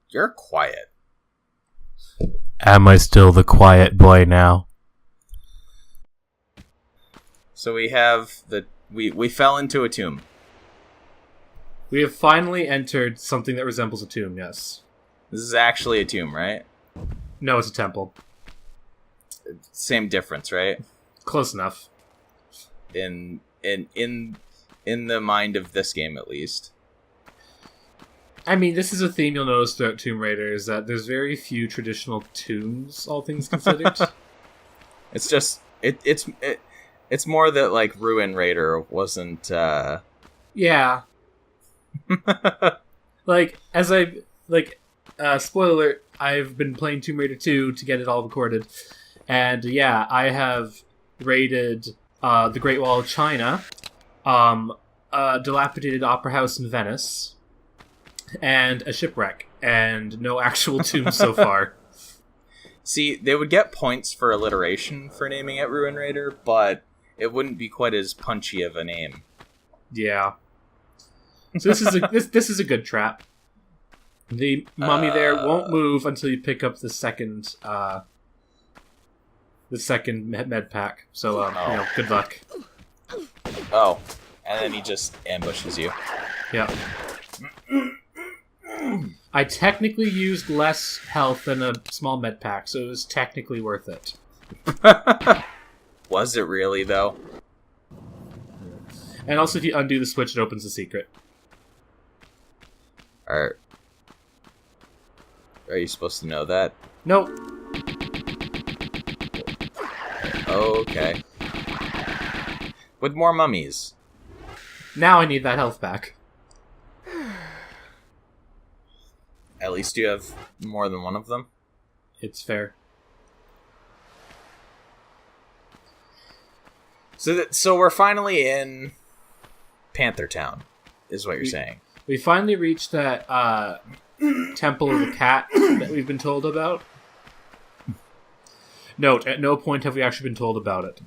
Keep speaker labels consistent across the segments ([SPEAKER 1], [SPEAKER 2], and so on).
[SPEAKER 1] You're quiet.
[SPEAKER 2] Am I still the quiet boy now?
[SPEAKER 1] So we have we fell into a tomb.
[SPEAKER 3] We have finally entered something that resembles a tomb, yes.
[SPEAKER 1] This is actually a tomb, right?
[SPEAKER 3] No, it's a temple.
[SPEAKER 1] Same difference, right?
[SPEAKER 3] Close enough.
[SPEAKER 1] In the mind of this game, at least.
[SPEAKER 3] I mean, this is a theme you'll notice throughout Tomb Raider, is that there's very few traditional tombs, all things considered.
[SPEAKER 1] It's just it's more that like Ruin Raider wasn't.
[SPEAKER 3] Yeah. Spoiler alert, I've been playing Tomb Raider 2 to get it all recorded, and yeah, I have raided the Great Wall of China, a dilapidated opera house in Venice, and a shipwreck, and no actual tombs so far.
[SPEAKER 1] See, they would get points for alliteration for naming it Ruin Raider, but it wouldn't be quite as punchy of a name.
[SPEAKER 3] Yeah. So this is a good trap. The mummy there won't move until you pick up the second med pack. So good luck.
[SPEAKER 1] Oh, and then he just ambushes you.
[SPEAKER 3] Yeah. I technically used less health than a small med pack, so it was technically worth it.
[SPEAKER 1] Was it really, though?
[SPEAKER 3] And also, if you undo the switch, it opens the secret.
[SPEAKER 1] Are you supposed to know that?
[SPEAKER 3] Nope.
[SPEAKER 1] Okay. With more mummies.
[SPEAKER 3] Now I need that health back.
[SPEAKER 1] At least you have more than one of them.
[SPEAKER 3] It's fair.
[SPEAKER 1] So we're finally in Panther Town, is what you're saying.
[SPEAKER 3] We finally reached that Temple of the Cat that we've been told about. Note, at no point have we actually been told about it.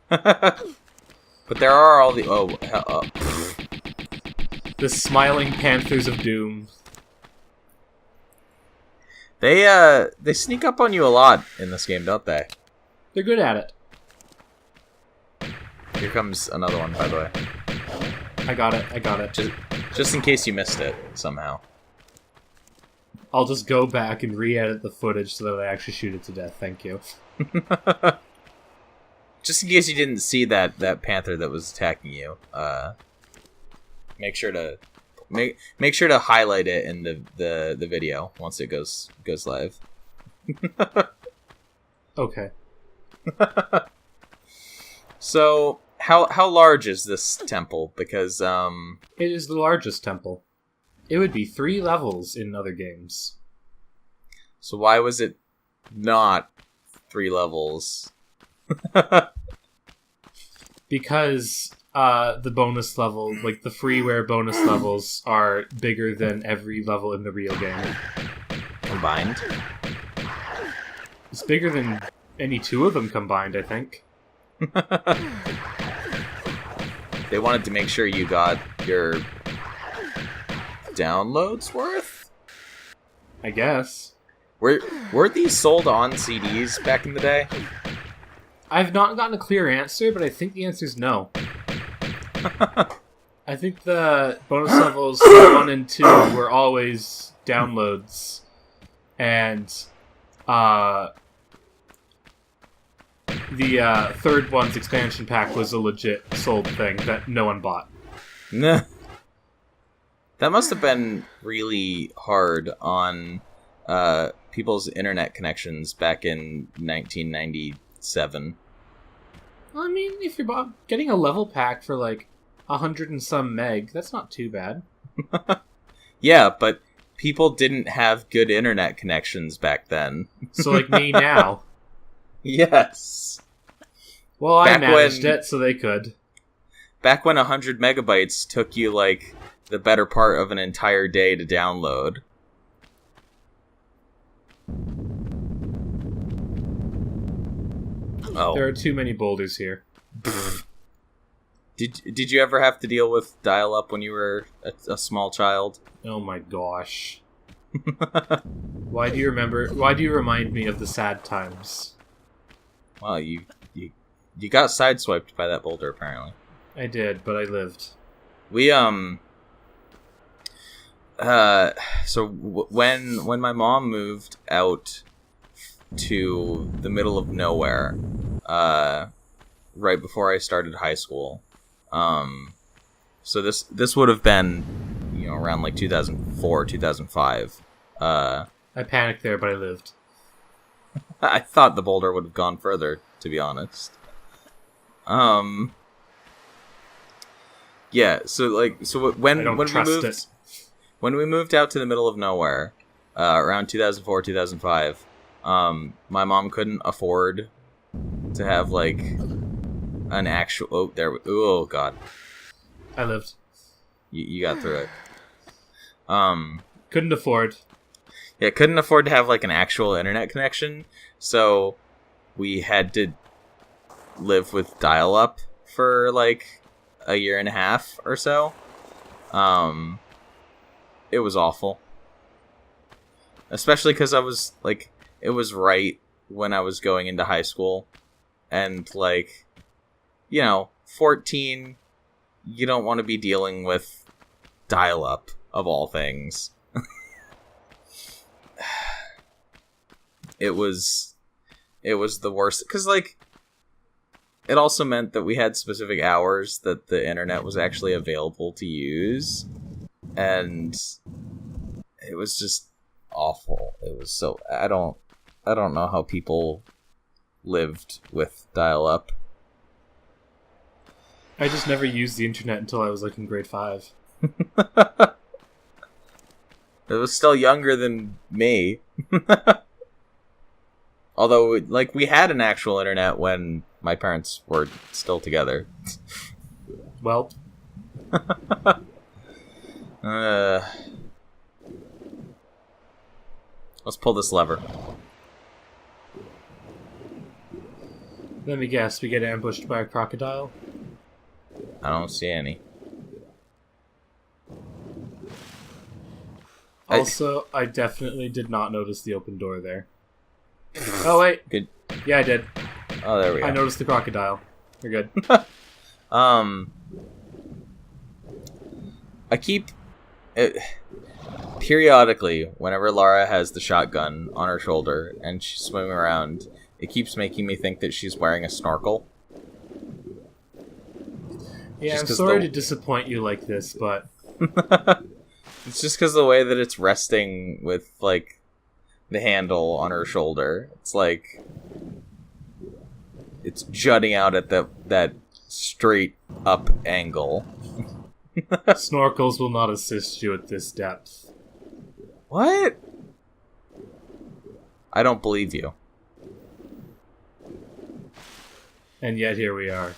[SPEAKER 1] But there are all the...
[SPEAKER 3] The smiling Panthers of Doom.
[SPEAKER 1] They sneak up on you a lot in this game, don't they?
[SPEAKER 3] They're good at it.
[SPEAKER 1] Here comes another one, by the way.
[SPEAKER 3] I got it.
[SPEAKER 1] Just in case you missed it, somehow.
[SPEAKER 3] I'll just go back and re-edit the footage so that I actually shoot it to death, thank you.
[SPEAKER 1] Just in case you didn't see that panther that was attacking you, make sure to highlight it in the video once it goes live.
[SPEAKER 3] Okay.
[SPEAKER 1] So how large is this temple? Because
[SPEAKER 3] it is the largest temple. It would be 3 levels in other games.
[SPEAKER 1] So why was it not 3 levels?
[SPEAKER 3] Because the bonus level, like the freeware bonus levels, are bigger than every level in the real game.
[SPEAKER 1] Combined?
[SPEAKER 3] It's bigger than any 2 of them combined, I think.
[SPEAKER 1] They wanted to make sure you got your downloads worth?
[SPEAKER 3] I guess.
[SPEAKER 1] Were these sold on CDs back in the day?
[SPEAKER 3] I've not gotten a clear answer, but I think the answer is no. I think the bonus levels 1 and 2 were always downloads, and the third one's expansion pack was a legit sold thing that no one bought.
[SPEAKER 1] Nah. That must have been really hard on people's internet connections back in 1997.
[SPEAKER 3] Well, I mean, if you're getting a level pack for like 100 and some meg, that's not too bad.
[SPEAKER 1] Yeah, but people didn't have good internet connections back then.
[SPEAKER 3] So like me now.
[SPEAKER 1] Yes.
[SPEAKER 3] Well, I managed it, so they could.
[SPEAKER 1] Back when 100 megabytes took you like the better part of an entire day to download. Oh.
[SPEAKER 3] There are too many boulders here.
[SPEAKER 1] Did you ever have to deal with dial-up when you were a small child?
[SPEAKER 3] Oh my gosh. Why do you remind me of the sad times?
[SPEAKER 1] Well, you got sideswiped by that boulder, apparently.
[SPEAKER 3] I did, but I lived.
[SPEAKER 1] We when my mom moved out to the middle of nowhere, right before I started high school, so this would have been, around like 2004, 2005.
[SPEAKER 3] I panicked there, but I lived.
[SPEAKER 1] I thought the boulder would have gone further, to be honest. Yeah, so when we moved out to the middle of nowhere, around 2004, 2005, my mom couldn't afford to have like an actual. Oh god,
[SPEAKER 3] I lived.
[SPEAKER 1] You got through it.
[SPEAKER 3] Couldn't afford.
[SPEAKER 1] Yeah, couldn't afford to have like an actual internet connection, so we had to live with dial-up for like a year and a half or so. It was awful, especially because I was like, it was right when I was going into high school, and like, 14, you don't want to be dealing with dial-up of all things. It was the worst, because like, it also meant that we had specific hours that the internet was actually available to use, and it was just awful. It was so, I don't know how people lived with dial-up.
[SPEAKER 3] I just never used the internet until I was like in grade 5.
[SPEAKER 1] It was still younger than me. Although, like, we had an actual internet when my parents were still together.
[SPEAKER 3] Well.
[SPEAKER 1] Let's pull this lever.
[SPEAKER 3] Let me guess, we get ambushed by a crocodile?
[SPEAKER 1] I don't see any.
[SPEAKER 3] Also, I definitely did not notice the open door there. Oh, wait.
[SPEAKER 1] Good.
[SPEAKER 3] Yeah, I did.
[SPEAKER 1] Oh, there we go.
[SPEAKER 3] I noticed the crocodile. We're good.
[SPEAKER 1] I keep... periodically, whenever Lara has the shotgun on her shoulder and she's swimming around, it keeps making me think that she's wearing a snorkel.
[SPEAKER 3] Yeah, I'm sorry to disappoint you like this, but...
[SPEAKER 1] It's just because the way that it's resting with, like, the handle on her shoulder. It's like... It's jutting out at that straight up angle.
[SPEAKER 3] Snorkels will not assist you at this depth.
[SPEAKER 1] What? I don't believe you.
[SPEAKER 3] And yet here we are.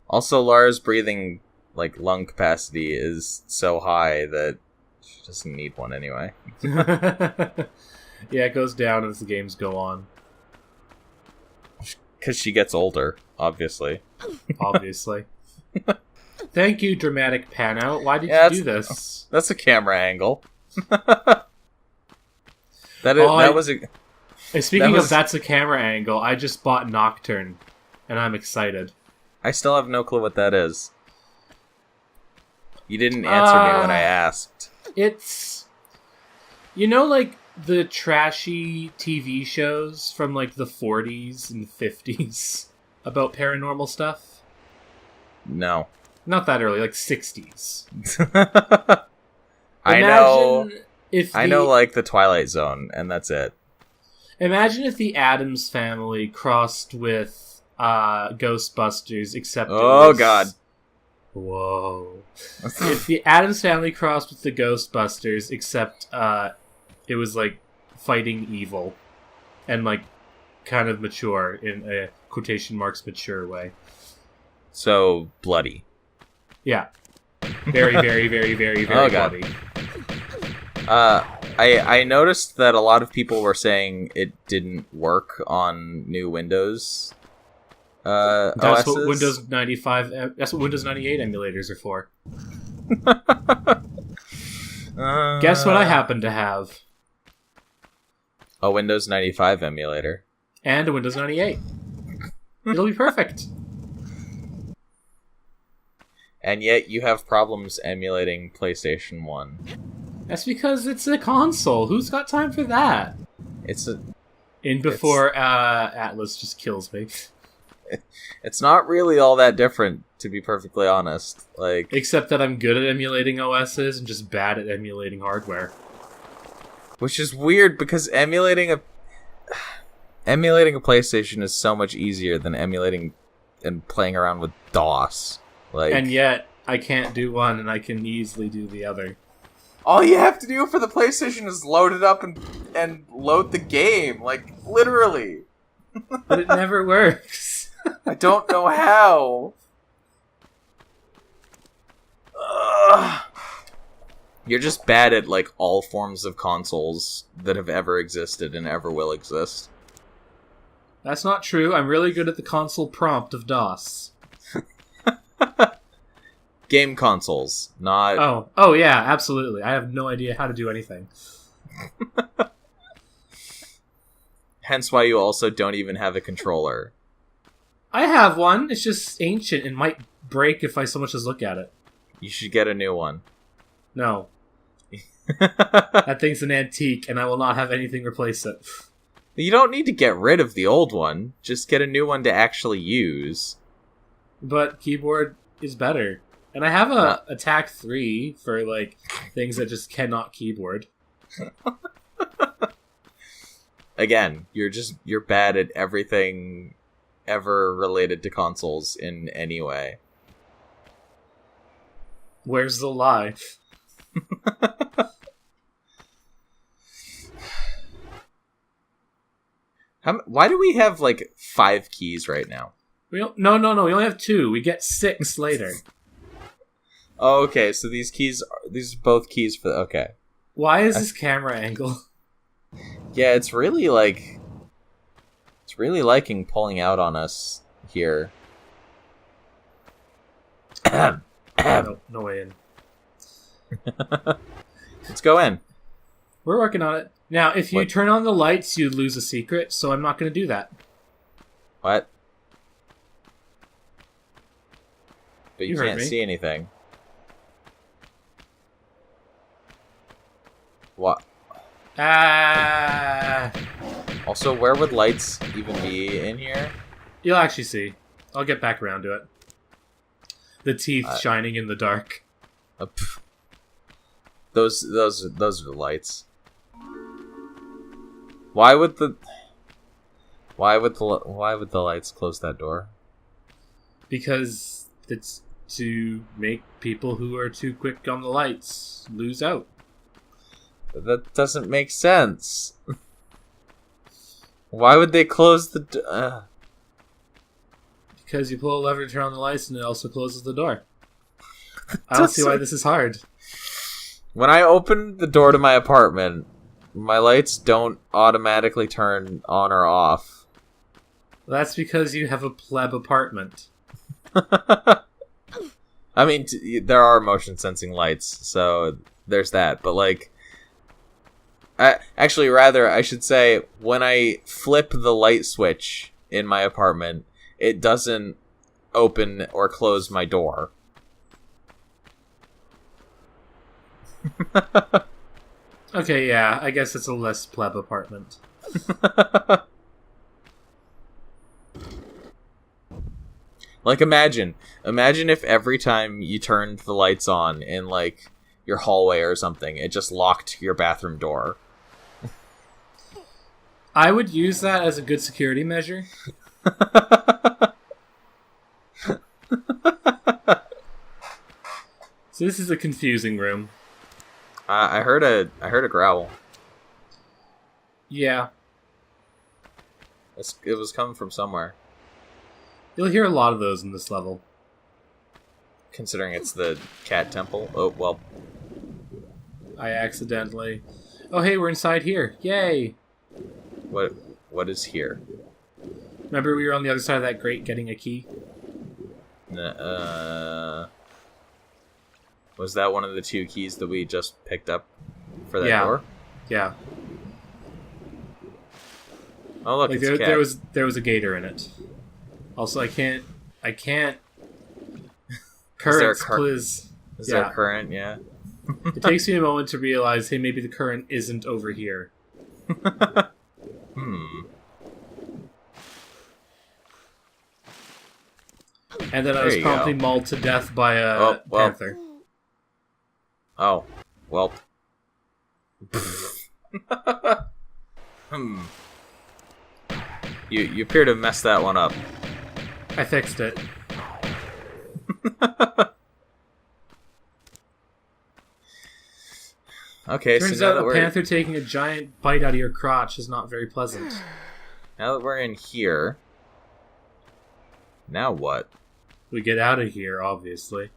[SPEAKER 1] Also, Lara's breathing, like, lung capacity is so high that she doesn't need one anyway.
[SPEAKER 3] Yeah, it goes down as the games go on.
[SPEAKER 1] Because she gets older, obviously.
[SPEAKER 3] Obviously. Thank you, dramatic pan out. Why did you do this?
[SPEAKER 1] That's a camera angle. That was a...
[SPEAKER 3] Speaking of that's a camera angle, I just bought Nocturne, and I'm excited.
[SPEAKER 1] I still have no clue what that is. You didn't answer me when I asked.
[SPEAKER 3] It's... like, the trashy TV shows from, like, the 40s and 50s about paranormal stuff?
[SPEAKER 1] No.
[SPEAKER 3] Not that early, like 60s.
[SPEAKER 1] I know, like, the Twilight Zone, and that's it. Imagine
[SPEAKER 3] if the Addams Family crossed with Ghostbusters, except
[SPEAKER 1] God.
[SPEAKER 3] Whoa. If the Addams Family crossed with the Ghostbusters, except it was, like, fighting evil. And, like, kind of mature, in a quotation marks mature way.
[SPEAKER 1] So, bloody.
[SPEAKER 3] Yeah. Very, very, very, very, very bloody.
[SPEAKER 1] I noticed that a lot of people were saying it didn't work on new Windows
[SPEAKER 3] That's
[SPEAKER 1] OSs.
[SPEAKER 3] what Windows 95... That's what Windows 98 emulators are for. Guess what I happen to have?
[SPEAKER 1] A Windows 95 emulator.
[SPEAKER 3] And a Windows 98. It'll be perfect.
[SPEAKER 1] And yet you have problems emulating PlayStation 1.
[SPEAKER 3] That's because it's a console. Who's got time for that? Before Atlas just kills me.
[SPEAKER 1] It's not really all that different, to be perfectly honest.
[SPEAKER 3] Except that I'm good at emulating OSs and just bad at emulating hardware.
[SPEAKER 1] Which is weird, because emulating a PlayStation is so much easier than emulating and playing around with DOS.
[SPEAKER 3] And yet, I can't do one, and I can easily do the other.
[SPEAKER 1] All you have to do for the PlayStation is load it up and load the game. Literally.
[SPEAKER 3] But it never works.
[SPEAKER 1] I don't know how. Ugh. You're just bad at, all forms of consoles that have ever existed and ever will exist.
[SPEAKER 3] That's not true. I'm really good at the console prompt of DOS.
[SPEAKER 1] Game consoles, not...
[SPEAKER 3] Oh, yeah, absolutely. I have no idea how to do anything.
[SPEAKER 1] Hence why you also don't even have a controller.
[SPEAKER 3] I have one. It's just ancient and might break if I so much as look at it.
[SPEAKER 1] You should get a new one.
[SPEAKER 3] No. That thing's an antique, and I will not have anything replace it.
[SPEAKER 1] You don't need to get rid of the old one. Just get a new one to actually use.
[SPEAKER 3] But keyboard is better. And I have a Attack 3 for, things that just cannot keyboard.
[SPEAKER 1] Again, you're bad at everything ever related to consoles in any way.
[SPEAKER 3] Where's the lie?
[SPEAKER 1] Why do we have 5 keys right now?
[SPEAKER 3] No. We only have 2. We get 6 later.
[SPEAKER 1] Oh, okay. So these are both keys for... Okay.
[SPEAKER 3] Why is this camera angle?
[SPEAKER 1] Yeah, it's really liking pulling out on us here.
[SPEAKER 3] No way in.
[SPEAKER 1] Let's go in.
[SPEAKER 3] We're working on it. Now, if you turn on the lights, you lose a secret, so I'm not going to do that.
[SPEAKER 1] What? But you
[SPEAKER 3] heard
[SPEAKER 1] can't
[SPEAKER 3] me.
[SPEAKER 1] see anything. What? Also, where would lights even be in here?
[SPEAKER 3] You'll actually see. I'll get back around to it. The teeth shining in the dark.
[SPEAKER 1] Those are the lights. Why would the lights close that door?
[SPEAKER 3] Because it's to make people who are too quick on the lights lose out.
[SPEAKER 1] That doesn't make sense. Why would they close the door?
[SPEAKER 3] Because you pull a lever to turn on the lights and it also closes the door. I don't see why this is hard.
[SPEAKER 1] When I open the door to my apartment, my lights don't automatically turn on or off.
[SPEAKER 3] That's because you have a pleb apartment.
[SPEAKER 1] I mean, there are motion sensing lights, so there's that. But I should say, when I flip the light switch in my apartment, it doesn't open or close my door.
[SPEAKER 3] Okay, yeah, I guess it's a less pleb apartment.
[SPEAKER 1] Imagine if every time you turned the lights on in, your hallway or something, it just locked your bathroom door.
[SPEAKER 3] I would use that as a good security measure. So this is a confusing room.
[SPEAKER 1] I heard a growl.
[SPEAKER 3] Yeah.
[SPEAKER 1] It was coming from somewhere.
[SPEAKER 3] You'll hear a lot of those in this level.
[SPEAKER 1] Considering it's the cat temple. Oh, well.
[SPEAKER 3] I accidentally... Oh, hey, we're inside here. Yay!
[SPEAKER 1] What is here?
[SPEAKER 3] Remember we were on the other side of that grate getting a key?
[SPEAKER 1] Was that one of the 2 keys that we just picked up for that door?
[SPEAKER 3] Yeah.
[SPEAKER 1] Oh look,
[SPEAKER 3] Like
[SPEAKER 1] it's a cat.
[SPEAKER 3] there was a gator in it. Also, I can't.
[SPEAKER 1] there a
[SPEAKER 3] Currents, please.
[SPEAKER 1] Is there a current? Yeah.
[SPEAKER 3] It takes me a moment to realize, hey, maybe the current isn't over here. And then I was promptly mauled to death by a panther.
[SPEAKER 1] Oh, well. You appear to have messed that one up.
[SPEAKER 3] I fixed it.
[SPEAKER 1] Okay,
[SPEAKER 3] Turns
[SPEAKER 1] so
[SPEAKER 3] out a panther taking a giant bite out of your crotch is not very pleasant.
[SPEAKER 1] Now that we're in here, now what?
[SPEAKER 3] We get out of here, obviously.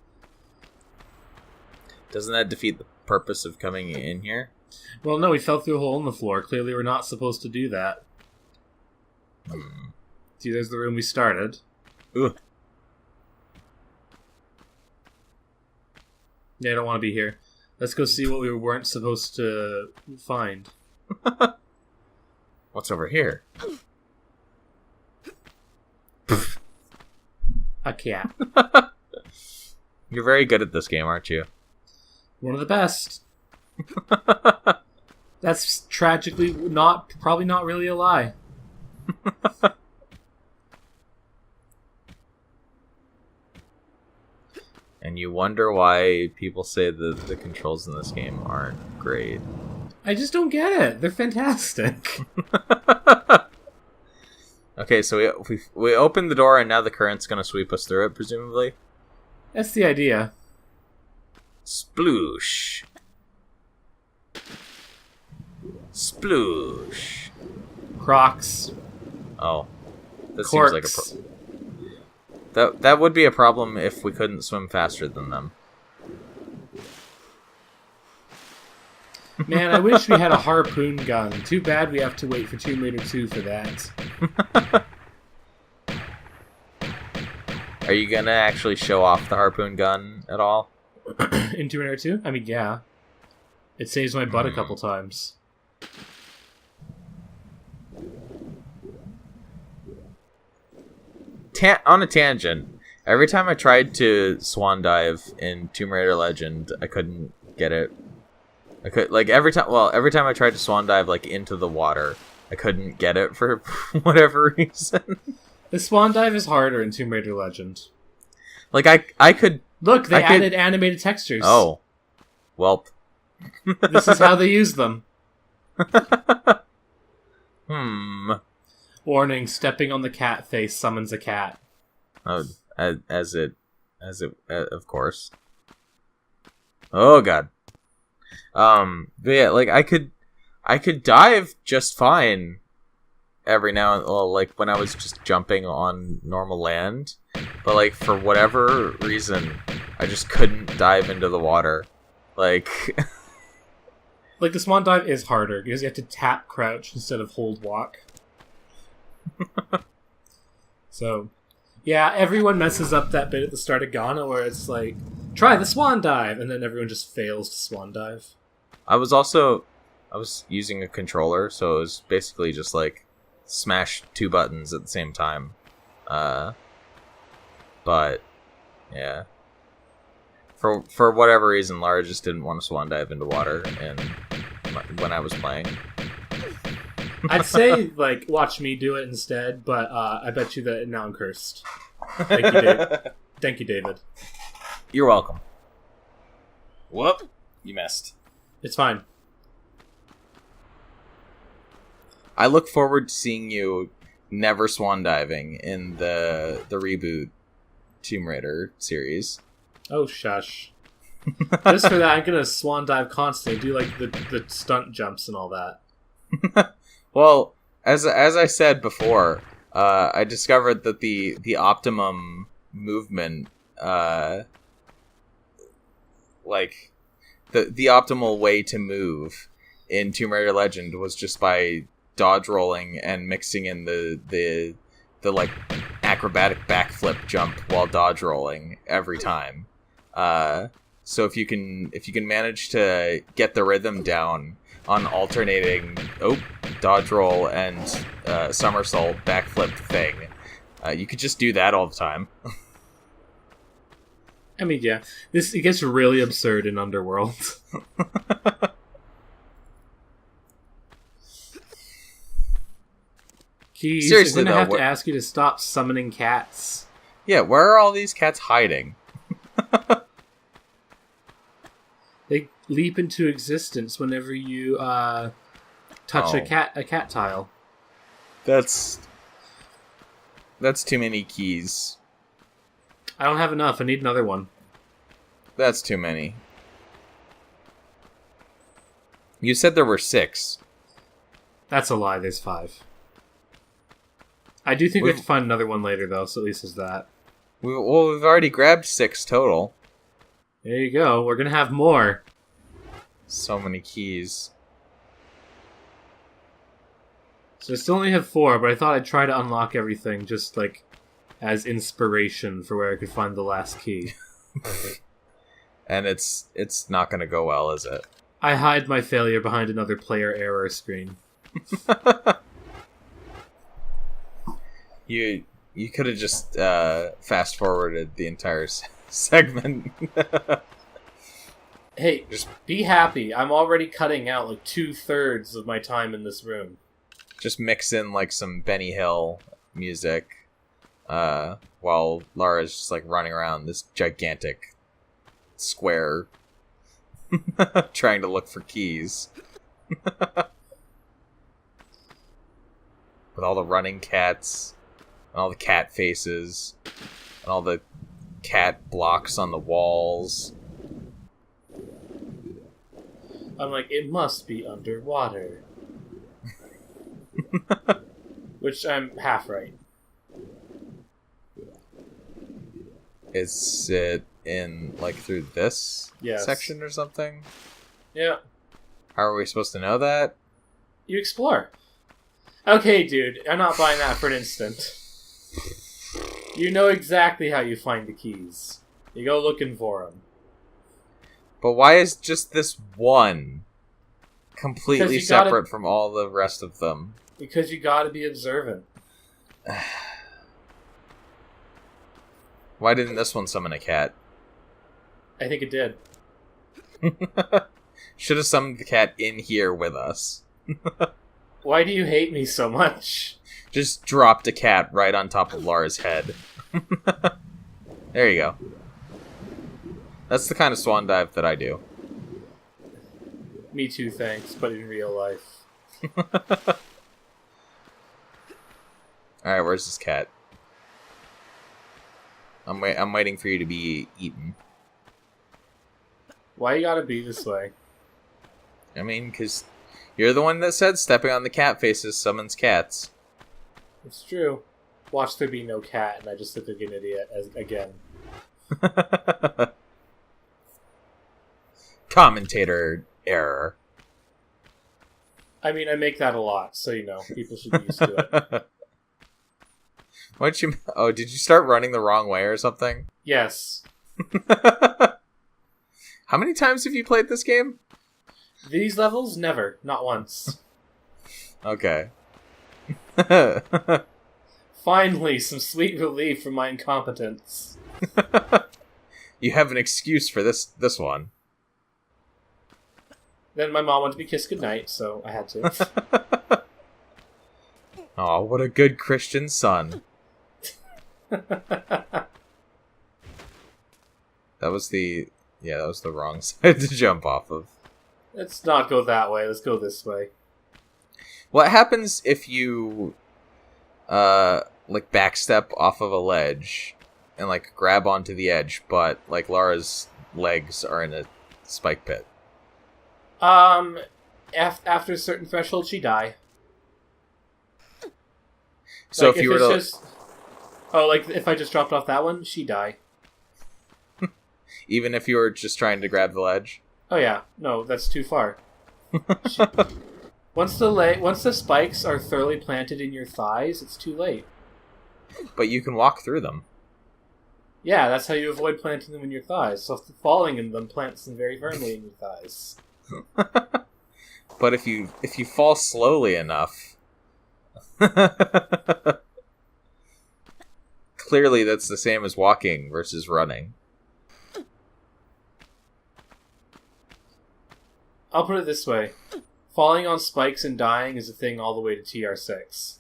[SPEAKER 1] Doesn't that defeat the purpose of coming in here?
[SPEAKER 3] Well, no, we fell through a hole in the floor. Clearly, we're not supposed to do that. See, there's the room we started.
[SPEAKER 1] Ooh.
[SPEAKER 3] Yeah, I don't want to be here. Let's go see what we weren't supposed to find.
[SPEAKER 1] What's over here?
[SPEAKER 3] A cat.
[SPEAKER 1] You're very good at this game, aren't you?
[SPEAKER 3] One of the best. That's tragically probably not really a lie.
[SPEAKER 1] And you wonder why people say that the controls in this game aren't great.
[SPEAKER 3] I just don't get it. They're fantastic.
[SPEAKER 1] Okay, so we opened the door and now the current's going to sweep us through it, presumably?
[SPEAKER 3] That's the idea.
[SPEAKER 1] Sploosh. Sploosh.
[SPEAKER 3] Crocs.
[SPEAKER 1] Oh. That
[SPEAKER 3] Corks.
[SPEAKER 1] seems like a That would be a problem if we couldn't swim faster than them.
[SPEAKER 3] Man, I wish we had a harpoon gun. Too bad we have to wait for Tomb Raider 2 for that.
[SPEAKER 1] Are you gonna actually show off the harpoon gun at all?
[SPEAKER 3] In Tomb Raider 2? I mean, yeah. It saves my butt a couple times.
[SPEAKER 1] On a tangent, every time I tried to swan dive in Tomb Raider Legend, I couldn't get it. I could every time I tried to swan dive into the water, I couldn't get it for whatever reason.
[SPEAKER 3] The swan dive is harder in Tomb Raider Legend.
[SPEAKER 1] I could
[SPEAKER 3] look. They added animated textures.
[SPEAKER 1] Oh, well.
[SPEAKER 3] This is how they use them. Warning: stepping on the cat face summons a cat.
[SPEAKER 1] Oh, as it, of course. Oh god. But yeah, I could dive just fine every now and then, when I was just jumping on normal land, but for whatever reason, I just couldn't dive into the water.
[SPEAKER 3] The swan dive is harder because you have to tap crouch instead of hold walk. So, yeah, everyone messes up that bit at the start of Ghana where it's try the swan dive, and then everyone just fails to swan dive.
[SPEAKER 1] I was using a controller, so it was basically just smash two buttons at the same time. But yeah, for whatever reason, Lara just didn't want to swan dive into water, and when I was playing.
[SPEAKER 3] I'd say, watch me do it instead, but I bet you that now I'm cursed. Thank you, Dave. Thank you, David.
[SPEAKER 1] You're welcome. Whoop. You missed.
[SPEAKER 3] It's fine.
[SPEAKER 1] I look forward to seeing you never swan diving in the reboot Tomb Raider series.
[SPEAKER 3] Oh, shush. Just for that, I'm gonna swan dive constantly, do the stunt jumps and all that.
[SPEAKER 1] Well, as I said before, I discovered that the optimum movement, the optimal way to move in Tomb Raider Legend was just by dodge rolling and mixing in the acrobatic backflip jump while dodge rolling every time. So if you can manage to get the rhythm down on alternating dodge roll and somersault backflip thing, you could just do that all the time.
[SPEAKER 3] I mean, yeah, it gets really absurd in Underworld. Keys,
[SPEAKER 1] Seriously,
[SPEAKER 3] I'm gonna
[SPEAKER 1] though,
[SPEAKER 3] have to ask you to stop summoning cats.
[SPEAKER 1] Yeah, where are all these cats hiding?
[SPEAKER 3] They leap into existence whenever you touch a cat tile.
[SPEAKER 1] That's too many keys.
[SPEAKER 3] I don't have enough. I need another one.
[SPEAKER 1] That's too many. You said there were 6.
[SPEAKER 3] That's a lie. There's 5. I do think we have to find another one later, though, so at least there's that.
[SPEAKER 1] We've already grabbed 6 total.
[SPEAKER 3] There you go. We're gonna have more.
[SPEAKER 1] So many keys.
[SPEAKER 3] So I still only have 4, but I thought I'd try to unlock everything just, like, as inspiration for where I could find the last key.
[SPEAKER 1] And it's not gonna go well, is it?
[SPEAKER 3] I hide my failure behind another player error screen.
[SPEAKER 1] You could have just fast forwarded the entire segment.
[SPEAKER 3] Hey, just be happy. I'm already cutting out like 2/3 of my time in this room.
[SPEAKER 1] Just mix in like some Benny Hill music while Lara's just like running around this gigantic square trying to look for keys. With all the running cats and all the cat faces and all the cat blocks on the walls.
[SPEAKER 3] I'm like, it must be underwater. Which I'm half right.
[SPEAKER 1] Is it in, like, through this
[SPEAKER 3] Yes.
[SPEAKER 1] section or something?
[SPEAKER 3] Yeah.
[SPEAKER 1] How are we supposed to know that?
[SPEAKER 3] You explore. Okay, dude, I'm not buying that for an instant. You know exactly how you find the keys. You go looking for them.
[SPEAKER 1] But why is just this one completely separate
[SPEAKER 3] gotta,
[SPEAKER 1] from all the rest of them?
[SPEAKER 3] Because you gotta be observant.
[SPEAKER 1] Why didn't this one summon a cat?
[SPEAKER 3] I think it did.
[SPEAKER 1] Should have summoned the cat in here with us.
[SPEAKER 3] Why do you hate me so much?
[SPEAKER 1] Just dropped a cat right on top of Lara's head. There you go. That's the kind of swan dive that I do.
[SPEAKER 3] Me too, thanks, but in real life.
[SPEAKER 1] Alright, where's this cat? I'm waiting for you to be eaten.
[SPEAKER 3] Why you gotta be this way?
[SPEAKER 1] I mean, because you're the one that said stepping on the cat faces summons cats.
[SPEAKER 3] It's true. Watch there be no cat, and I just look like an idiot again.
[SPEAKER 1] Commentator error.
[SPEAKER 3] I mean, I make that a lot, so you know, people should be used to it.
[SPEAKER 1] Why'd you... Oh, did you start running the wrong way or something?
[SPEAKER 3] Yes.
[SPEAKER 1] How many times have you played this game?
[SPEAKER 3] These levels? Never. Not once.
[SPEAKER 1] Okay.
[SPEAKER 3] Finally, some sweet relief from my incompetence.
[SPEAKER 1] You have an excuse for this one.
[SPEAKER 3] Then my mom wanted to be kissed goodnight, so I had to.
[SPEAKER 1] Oh, what a good Christian son. That was the wrong side to jump off of.
[SPEAKER 3] Let's not go that way. Let's go this way.
[SPEAKER 1] What happens if you like backstep off of a ledge and like grab onto the edge, but like Lara's legs are in a spike pit?
[SPEAKER 3] After a certain threshold, she die.
[SPEAKER 1] So
[SPEAKER 3] like,
[SPEAKER 1] if you were to
[SPEAKER 3] just... Oh, like if I just dropped off that one, she die.
[SPEAKER 1] even if you were just trying to grab the ledge?
[SPEAKER 3] Oh yeah, no, that's too far. Once the spikes are thoroughly planted in your thighs, it's too late.
[SPEAKER 1] But you can walk through them.
[SPEAKER 3] Yeah, that's how you avoid planting them in your thighs. So falling in them plants them very firmly in your thighs.
[SPEAKER 1] But if you fall slowly enough, clearly that's the same as walking versus running.
[SPEAKER 3] I'll put it this way. Falling on spikes and dying is a thing all the way to TR6.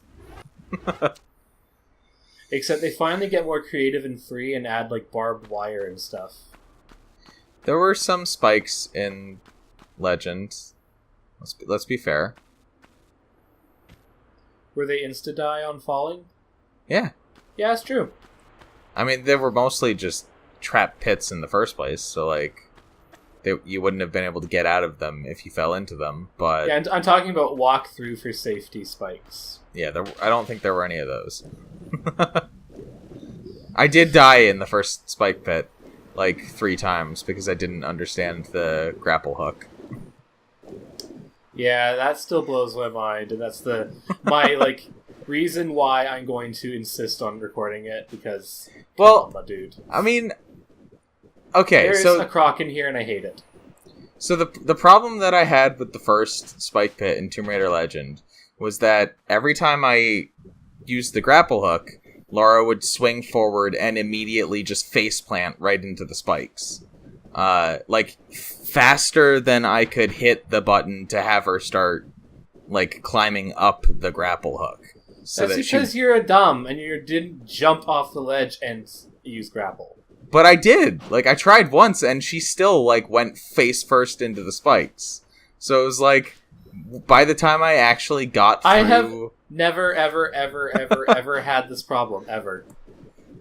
[SPEAKER 3] Except they finally get more creative and free and add, like, barbed wire and stuff.
[SPEAKER 1] There were some spikes in Legend. Let's be fair.
[SPEAKER 3] Were they insta-die on falling?
[SPEAKER 1] Yeah.
[SPEAKER 3] Yeah, that's true.
[SPEAKER 1] I mean, they were mostly just trap pits in the first place, so, like, you wouldn't have been able to get out of them if you fell into them, but...
[SPEAKER 3] Yeah, I'm talking about walk-through for safety spikes.
[SPEAKER 1] Yeah, I don't think there were any of those. I did die in the first spike pit, like, 3 times, because I didn't understand the grapple hook.
[SPEAKER 3] Yeah, that still blows my mind, and that's my, like, reason why I'm going to insist on recording it, because...
[SPEAKER 1] Well,
[SPEAKER 3] my dude.
[SPEAKER 1] I mean... Okay,
[SPEAKER 3] There's
[SPEAKER 1] so...
[SPEAKER 3] a croc in here, and I hate it.
[SPEAKER 1] So the problem that I had with the first spike pit in Tomb Raider Legend was that every time I used the grapple hook, Lara would swing forward and immediately just faceplant right into the spikes. Like, faster than I could hit the button to have her start, like, climbing up the grapple hook. So
[SPEAKER 3] That's because you're a dumb, and you didn't jump off the ledge and use grapple.
[SPEAKER 1] But I did. Like, I tried once, and she still, like, went face first into the spikes. So it was like, by the time I actually got through...
[SPEAKER 3] I have never, ever, ever, ever, ever had this problem, ever.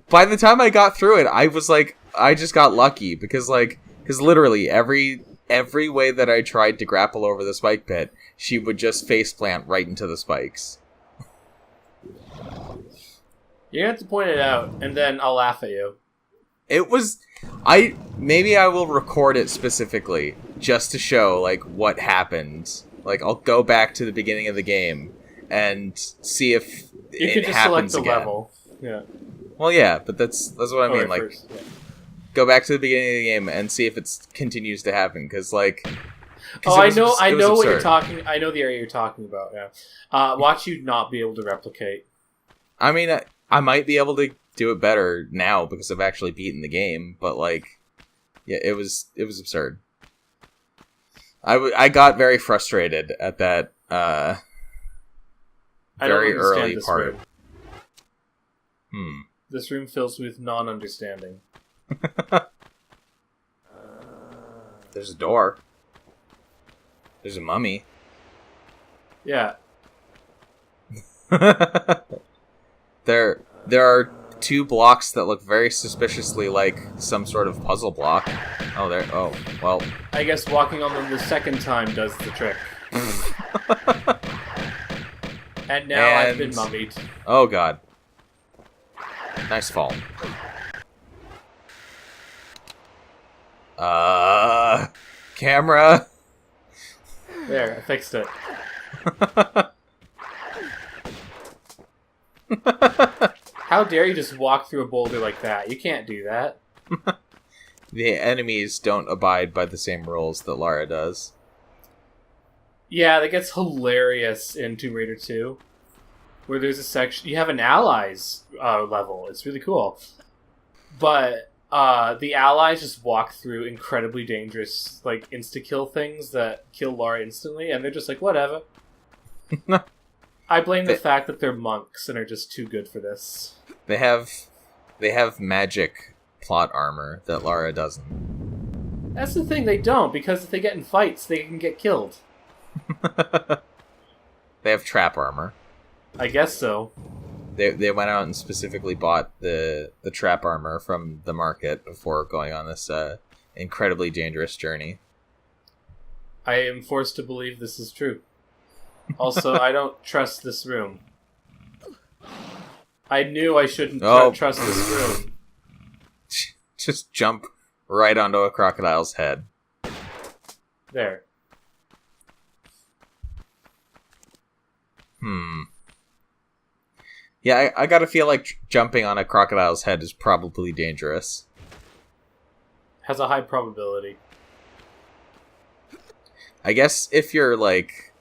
[SPEAKER 1] By the time I got through it, I was like, I just got lucky, because literally every way that I tried to grapple over the spike pit, she would just faceplant right into the spikes.
[SPEAKER 3] You have to point it out, and then I'll laugh at you.
[SPEAKER 1] It was... Maybe I will record it specifically, just to show, like, what happened. Like, I'll go back to the beginning of the game, and see if
[SPEAKER 3] you
[SPEAKER 1] it
[SPEAKER 3] could just
[SPEAKER 1] happens
[SPEAKER 3] select the
[SPEAKER 1] again.
[SPEAKER 3] level. Yeah.
[SPEAKER 1] Well, yeah, but that's what I mean, like...
[SPEAKER 3] First, yeah.
[SPEAKER 1] Go back to the beginning of the game and see if it continues to happen, because, like...
[SPEAKER 3] I know what you're talking... I know the area you're talking about, yeah. Watch you not be able to replicate.
[SPEAKER 1] I mean, I might be able to do it better now because I've actually beaten the game, but like, yeah, it was absurd. I got very frustrated at that very early part.
[SPEAKER 3] Room. This room fills with non-understanding.
[SPEAKER 1] There's a door. There's a mummy.
[SPEAKER 3] Yeah.
[SPEAKER 1] There are 2 blocks that look very suspiciously like some sort of puzzle block. Oh, well.
[SPEAKER 3] I guess walking on them the second time does the trick. And now I've been mummied.
[SPEAKER 1] Oh, God. Nice fall. Camera.
[SPEAKER 3] There, I fixed it. How dare you just walk through a boulder like that? You can't do that.
[SPEAKER 1] The enemies don't abide by the same rules that Lara does.
[SPEAKER 3] Yeah, that gets hilarious in Tomb Raider 2. Where there's a section... You have an allies level. It's really cool. But the allies just walk through incredibly dangerous, like, insta-kill things that kill Lara instantly, and they're just like, whatever. I blame the fact that they're monks and are just too good for this.
[SPEAKER 1] They have magic plot armor that Lara doesn't.
[SPEAKER 3] That's the thing, they don't, because if they get in fights, they can get killed.
[SPEAKER 1] They have trap armor.
[SPEAKER 3] I guess so.
[SPEAKER 1] They went out and specifically bought the trap armor from the market before going on this incredibly dangerous journey.
[SPEAKER 3] I am forced to believe this is true. Also, I don't trust this room. I knew I shouldn't trust this room.
[SPEAKER 1] Just jump right onto a crocodile's head.
[SPEAKER 3] There.
[SPEAKER 1] Yeah, I gotta feel like jumping on a crocodile's head is probably dangerous.
[SPEAKER 3] Has a high probability.
[SPEAKER 1] I guess if you're like,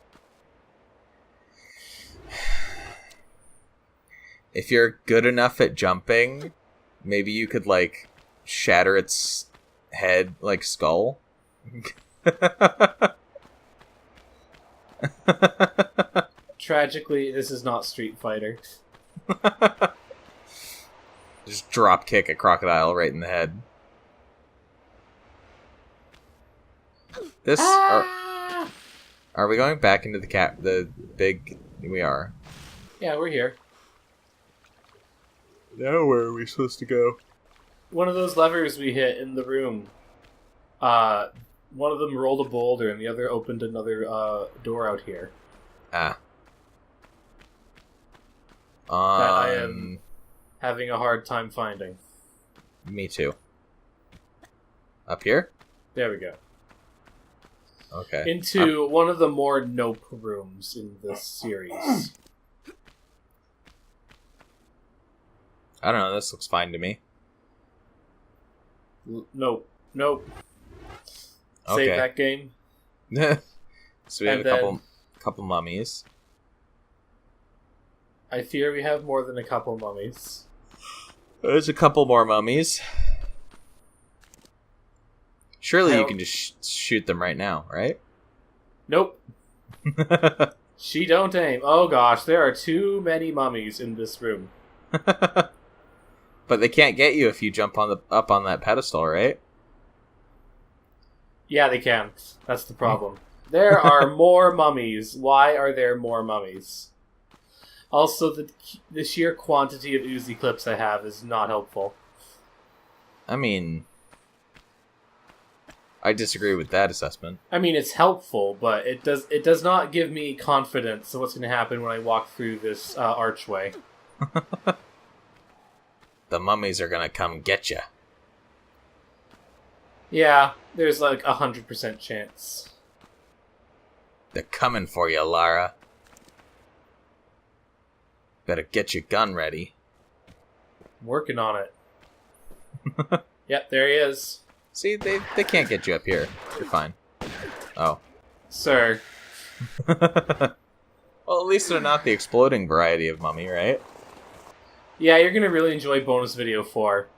[SPEAKER 1] if you're good enough at jumping, maybe you could like shatter its head, like skull.
[SPEAKER 3] Tragically, this is not Street Fighter.
[SPEAKER 1] Just drop kick a crocodile right in the head. This are we going back into the big? We are.
[SPEAKER 3] Yeah, we're here.
[SPEAKER 1] Now where are we supposed to go?
[SPEAKER 3] One of those levers we hit in the room. One of them rolled a boulder, and the other opened another door out here.
[SPEAKER 1] Ah.
[SPEAKER 3] That I am having a hard time finding.
[SPEAKER 1] Me too. Up here?
[SPEAKER 3] There we go.
[SPEAKER 1] Okay.
[SPEAKER 3] Into one of the more nope rooms in this series.
[SPEAKER 1] I don't know, this looks fine to me.
[SPEAKER 3] Nope. Nope.
[SPEAKER 1] Okay.
[SPEAKER 3] Save that game.
[SPEAKER 1] So we have a couple mummies.
[SPEAKER 3] I fear we have more than a couple mummies.
[SPEAKER 1] There's a couple more mummies. Surely you can just shoot them right now, right?
[SPEAKER 3] Nope. She don't aim. Oh gosh, there are too many mummies in this room.
[SPEAKER 1] But they can't get you if you jump up on that pedestal, right?
[SPEAKER 3] Yeah, they can. That's the problem. There are more mummies. Why are there more mummies? Also, the sheer quantity of Uzi clips I have is not helpful.
[SPEAKER 1] I mean, I disagree with that assessment.
[SPEAKER 3] I mean, it's helpful, but it does not give me confidence of what's going to happen when I walk through this archway.
[SPEAKER 1] The mummies are gonna come get you.
[SPEAKER 3] Yeah, there's like 100% chance.
[SPEAKER 1] They're coming for you, Lara. Better get your gun ready.
[SPEAKER 3] I'm working on it. Yep, there he is.
[SPEAKER 1] See, they can't get you up here. You're fine. Oh.
[SPEAKER 3] Sir.
[SPEAKER 1] Well, at least they're not the exploding variety of mummy, right?
[SPEAKER 3] Yeah, you're gonna really enjoy bonus video 4.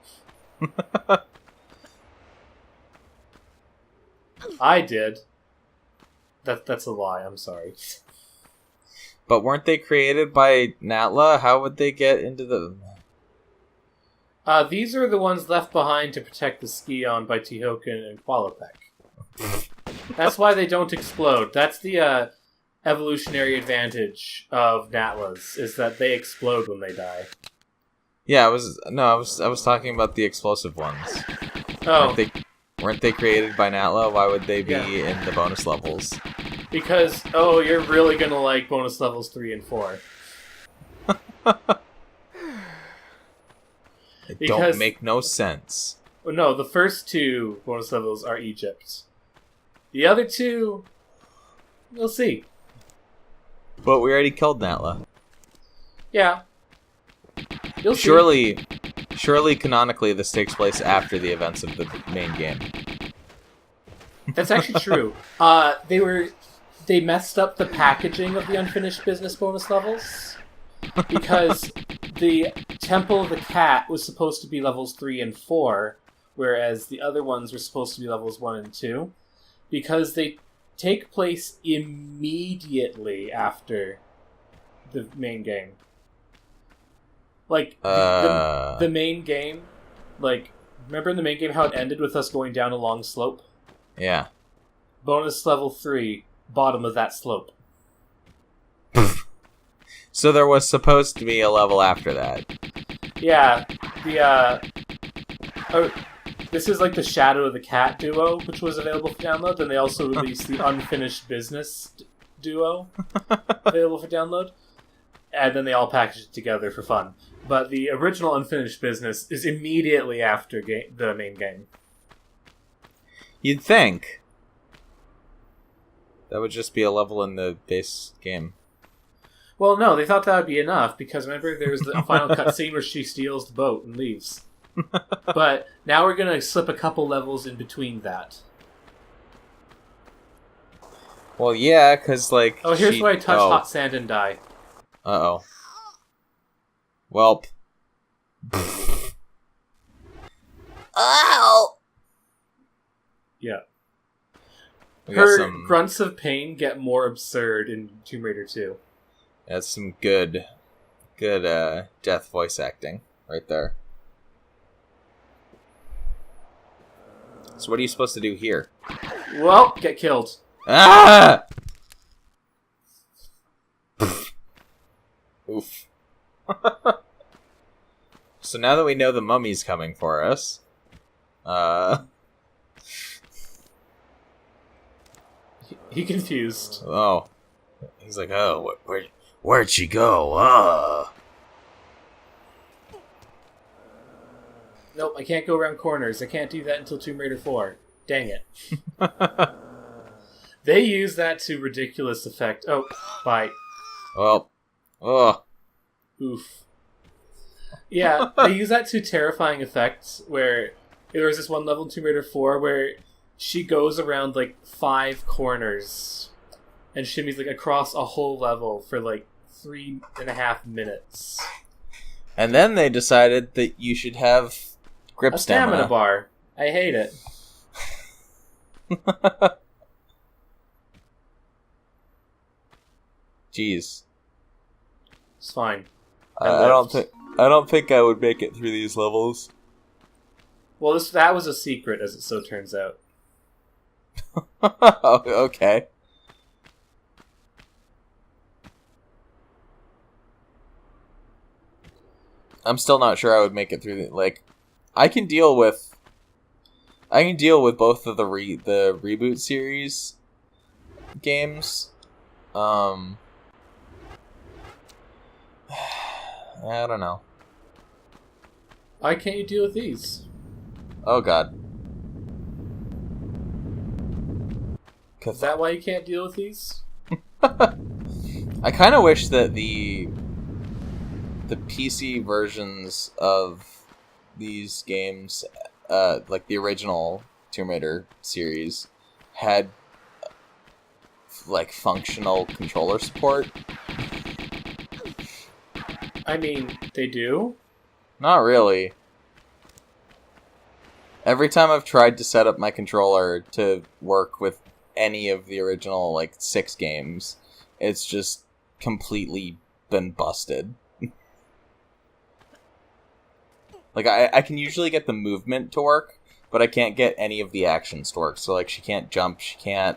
[SPEAKER 3] I did. That's a lie, I'm sorry.
[SPEAKER 1] But weren't they created by Natla? How would they get into the...
[SPEAKER 3] These are the ones left behind to protect the Skion by Tihokin and Qualopec. That's why they don't explode. That's the evolutionary advantage of Natlas, is that they explode when they die.
[SPEAKER 1] Yeah, I was talking about the explosive ones.
[SPEAKER 3] Oh.
[SPEAKER 1] Weren't they created by Natla? Why would they be in the bonus levels?
[SPEAKER 3] Because, you're really gonna like bonus levels 3 and 4.
[SPEAKER 1] It don't make no sense.
[SPEAKER 3] Well, no, the first 2 bonus levels are Egypt. The other 2, we'll see.
[SPEAKER 1] But we already killed Natla.
[SPEAKER 3] Yeah. You'll see.
[SPEAKER 1] Surely, canonically, this takes place after the events of the main game.
[SPEAKER 3] That's actually true. They messed up the packaging of the unfinished business bonus levels because the Temple of the Cat was supposed to be levels 3 and 4, whereas the other ones were supposed to be levels 1 and 2, because they take place immediately after the main game. Like, the main game, like, remember in the main game how it ended with us going down a long slope?
[SPEAKER 1] Yeah.
[SPEAKER 3] Bonus level 3, bottom of that slope.
[SPEAKER 1] So there was supposed to be a level after that.
[SPEAKER 3] Yeah, this is like the Shadow of the Cat duo, which was available for download. Then they also released the Unfinished Business duo, available for download. And then they all packaged it together for fun. But the original Unfinished Business is immediately after the main game.
[SPEAKER 1] You'd think that would just be a level in the base game.
[SPEAKER 3] Well, no, they thought that would be enough, because remember there was the final cutscene where she steals the boat and leaves. But now we're going to slip a couple levels in between that.
[SPEAKER 1] Well, yeah, because, like...
[SPEAKER 3] Oh, here's where I touch hot sand and die.
[SPEAKER 1] Uh-oh. Welp. Ow!
[SPEAKER 3] Yeah.
[SPEAKER 1] We
[SPEAKER 3] Her grunts of pain get more absurd in Tomb Raider 2.
[SPEAKER 1] That's some good death voice acting right there. So what are you supposed to do here?
[SPEAKER 3] Well, get killed.
[SPEAKER 1] Ah! Oof. So now that we know the mummy's coming for us,
[SPEAKER 3] He confused.
[SPEAKER 1] oh, he's like, oh, where'd she go?
[SPEAKER 3] Nope, I can't go around corners. I can't do that until Tomb Raider 4. Dang it. They use that to ridiculous effect. Oh, bye.
[SPEAKER 1] Well, oh.
[SPEAKER 3] Oof. Yeah, they use that to terrifying effects where there was this one level in Tomb Raider 4 where she goes around like 5 corners and shimmies like across a whole level for like 3.5 minutes.
[SPEAKER 1] And then they decided that you should have grip
[SPEAKER 3] a stamina bar. I hate it.
[SPEAKER 1] Jeez.
[SPEAKER 3] It's fine.
[SPEAKER 1] I don't think I would make it through these levels.
[SPEAKER 3] Well, that was a secret, as it so turns out.
[SPEAKER 1] Okay. I'm still not sure I would make it through. I can deal with both of the reboot series games. I don't know.
[SPEAKER 3] Why can't you deal with these?
[SPEAKER 1] Oh god.
[SPEAKER 3] Is that why you can't deal with these?
[SPEAKER 1] I kind of wish that the PC versions of these games, like the original Tomb Raider series, had like functional controller support.
[SPEAKER 3] I mean, they do?
[SPEAKER 1] Not really. Every time I've tried to set up my controller to work with any of the original, like, 6 games, it's just completely been busted. Like, I can usually get the movement to work, but I can't get any of the actions to work. So, like, she can't jump, she can't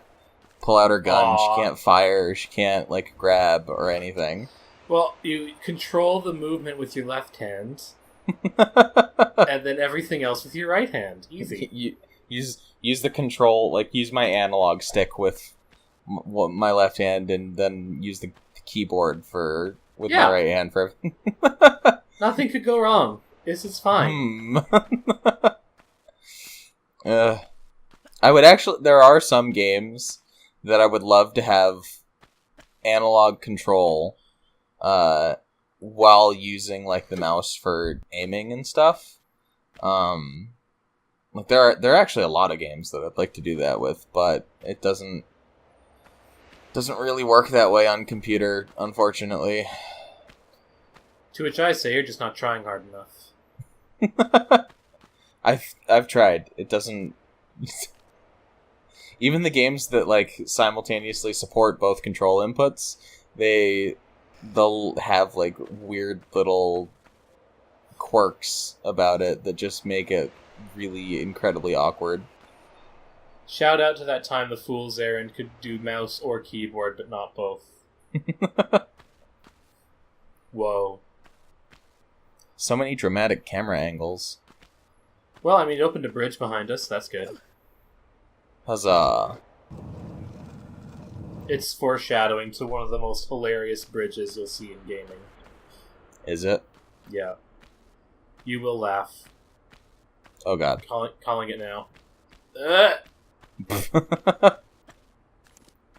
[SPEAKER 1] pull out her gun, she can't fire, she can't, like, grab or anything.
[SPEAKER 3] Well, you control the movement with your left hand, and then everything else with your right hand. Easy.
[SPEAKER 1] You use the control, like, use my analog stick with my left hand, and then use the keyboard with my right hand for everything.
[SPEAKER 3] Nothing could go wrong. This is fine.
[SPEAKER 1] I would actually... There are some games that I would love to have analog control while using, like, the mouse for aiming and stuff. Like, there are actually a lot of games that I'd like to do that with, but it doesn't really work that way on computer, unfortunately.
[SPEAKER 3] To which I say, you're just not trying hard enough.
[SPEAKER 1] I've tried. It doesn't... Even the games that, like, simultaneously support both control inputs, they'll have, like, weird little quirks about it that just make it really incredibly awkward.
[SPEAKER 3] Shout out to that time the Fool's Errand could do mouse or keyboard, but not both. Whoa.
[SPEAKER 1] So many dramatic camera angles.
[SPEAKER 3] Well, I mean, it opened a bridge behind us, so that's good.
[SPEAKER 1] Huzzah.
[SPEAKER 3] It's foreshadowing to one of the most hilarious bridges you'll see in gaming.
[SPEAKER 1] Is it?
[SPEAKER 3] Yeah. You will laugh.
[SPEAKER 1] Oh god.
[SPEAKER 3] Calling it now.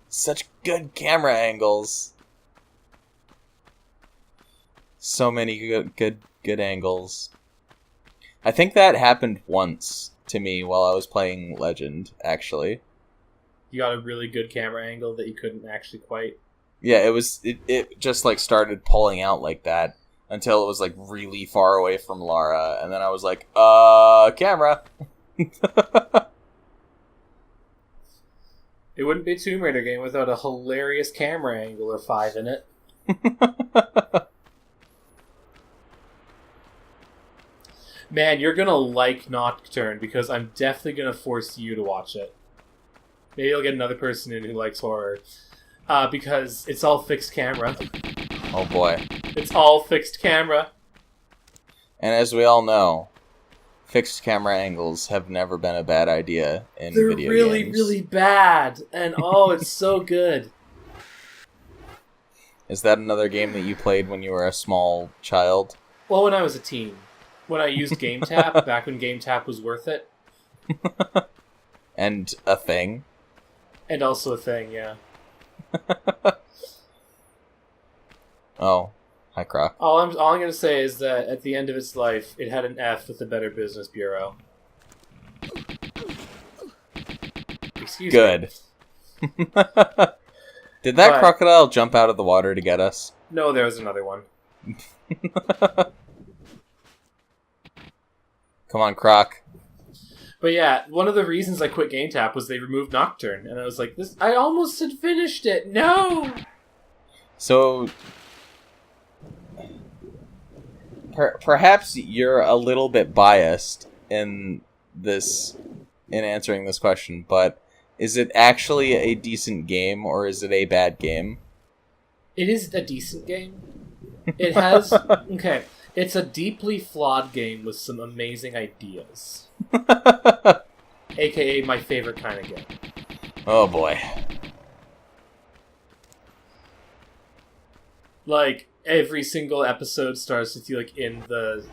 [SPEAKER 1] Such good camera angles. So many good angles. I think that happened once to me while I was playing Legend, actually.
[SPEAKER 3] You got a really good camera angle that you couldn't actually quite.
[SPEAKER 1] Yeah, it just like started pulling out like that until it was like really far away from Lara, and then I was like, camera.
[SPEAKER 3] It wouldn't be a Tomb Raider game without a hilarious camera angle or 5 in it. Man, you're gonna like Nocturne because I'm definitely gonna force you to watch it. Maybe I'll get another person in who likes horror. Because it's all fixed camera.
[SPEAKER 1] Oh boy.
[SPEAKER 3] It's all fixed camera.
[SPEAKER 1] And as we all know, fixed camera angles have never been a bad idea in
[SPEAKER 3] They're
[SPEAKER 1] video
[SPEAKER 3] really,
[SPEAKER 1] games.
[SPEAKER 3] really bad. And oh, it's so good.
[SPEAKER 1] Is that another game that you played when you were a small child?
[SPEAKER 3] Well, when I was a teen. When I used GameTap, back when GameTap was worth it.
[SPEAKER 1] And a thing?
[SPEAKER 3] And also a thing, yeah.
[SPEAKER 1] Oh, hi Croc.
[SPEAKER 3] All I'm going to say is that at the end of its life, it had an F with the Better Business Bureau. Excuse
[SPEAKER 1] Good.
[SPEAKER 3] me.
[SPEAKER 1] Did that
[SPEAKER 3] But-
[SPEAKER 1] crocodile jump out of the water to get us?
[SPEAKER 3] No, there was another one.
[SPEAKER 1] Come on, Croc.
[SPEAKER 3] But yeah, one of the reasons I quit GameTap was they removed Nocturne, and I was like, "This, I almost had finished it. No."
[SPEAKER 1] So, perhaps you're a little bit biased in answering this question, but is it actually a decent game or is it a bad game?
[SPEAKER 3] It is a decent game. It has okay. It's a deeply flawed game with some amazing ideas. AKA my favorite kind of game.
[SPEAKER 1] Oh boy.
[SPEAKER 3] Like every single episode starts with you in the